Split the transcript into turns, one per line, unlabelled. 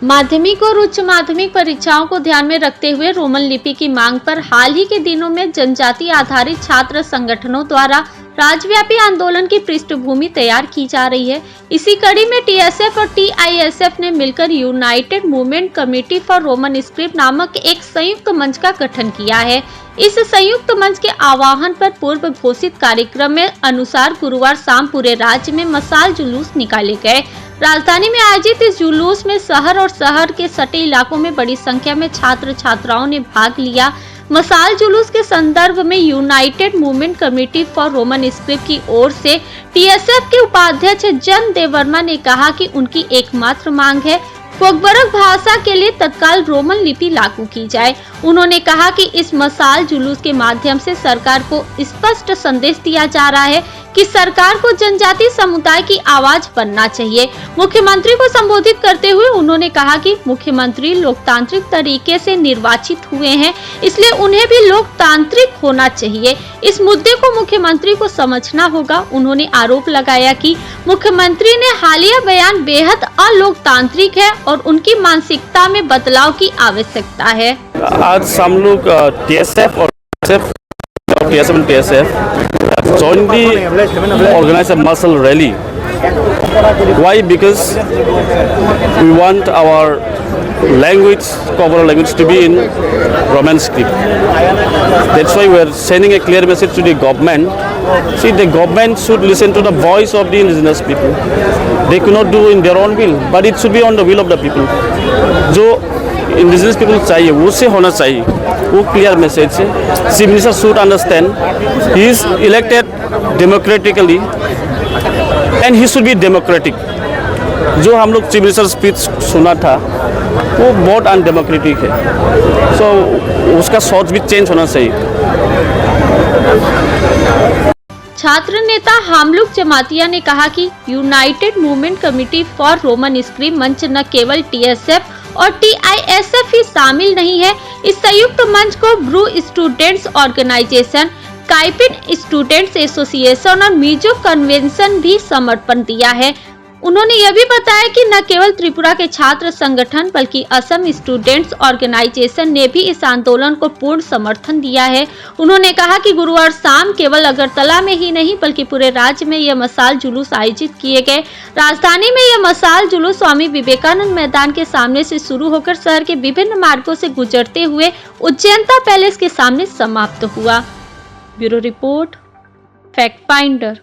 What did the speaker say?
माध्यमिक और उच्च माध्यमिक परीक्षाओं को ध्यान में रखते हुए रोमन लिपि की मांग पर हाल ही के दिनों में जनजाति आधारित छात्र संगठनों द्वारा राज्यव्यापी आंदोलन की पृष्ठभूमि तैयार की जा रही है। इसी कड़ी में टीएसएफ और टीआईएसएफ ने मिलकर United movement committee for Roman script नामक एक संयुक्त मंच का गठन किया है। इस संयुक्त मंच के आह्वान पर पूर्व घोषित कार्यक्रम में अनुसार गुरुवार शाम पूरे राज्य में मशाल जुलूस निकाले गए। राजधानी में आयोजित इस जुलूस में शहर और शहर के सटे इलाकों में बड़ी संख्या में छात्र छात्राओं ने भाग लिया। मशाल जुलूस के संदर्भ में United movement committee for Roman script की ओर से टीएसएफ के उपाध्यक्ष जन देव वर्मा ने कहा कि उनकी एकमात्र मांग है कोकबरक भाषा के लिए तत्काल रोमन लिपि लागू की जाए। उन्होंने कहा कि इस मशाल जुलूस के माध्यम से सरकार को स्पष्ट संदेश दिया जा रहा है कि सरकार को जनजाति समुदाय की आवाज बनना चाहिए। मुख्यमंत्री को संबोधित करते हुए उन्होंने कहा कि मुख्यमंत्री लोकतांत्रिक तरीके से निर्वाचित हुए हैं, इसलिए उन्हें भी लोकतांत्रिक होना चाहिए। इस मुद्दे को मुख्यमंत्री को समझना होगा। उन्होंने आरोप लगाया कि मुख्यमंत्री ने हालिया बयान बेहद अलोकतांत्रिक है और उनकी मानसिकता में बदलाव की आवश्यकता है।
आज हम लोग टीएसएफ और TSF jointly organize a muscle rally. Why? Because we want our language, cover language, to be in Roman script. That's why we are sending a clear message to the government. See, the government should listen to the voice of the indigenous people. They cannot do in their own will, but it should be on the will of the people. जो indigenous people चाहिए उससे होना चाहिए, वो clear message है। Chief minister should understand he is elected democratically and he should be democratic. जो हम लोग चीफ मिनिस्टर स्पीच सुना था वो बहुत अनडेमोक्रेटिक है, सो उसका सोच भी चेंज होना चाहिए।
छात्र नेता हामलुक जमातिया ने कहा कि United movement committee for Roman script मंच न केवल टीएसएफ और टीआईएसएफ ही शामिल नहीं है। इस संयुक्त मंच को Bru students organisation, Kaipeng students association और मिजो कन्वेंशन भी समर्थन दिया है। उन्होंने यह भी बताया कि न केवल त्रिपुरा के छात्र संगठन बल्कि असम स्टूडेंट्स ऑर्गेनाइजेशन ने भी इस आंदोलन को पूर्ण समर्थन दिया है। उन्होंने कहा कि गुरुवार शाम केवल अगरतला में ही नहीं बल्कि पूरे राज्य में यह मशाल जुलूस आयोजित किए गए। राजधानी में यह मशाल जुलूस स्वामी विवेकानंद मैदान के सामने से शुरू होकर शहर के विभिन्न मार्गों से गुजरते हुए उज्जैनता पैलेस के सामने समाप्त हुआ। Bureau report, fact finder.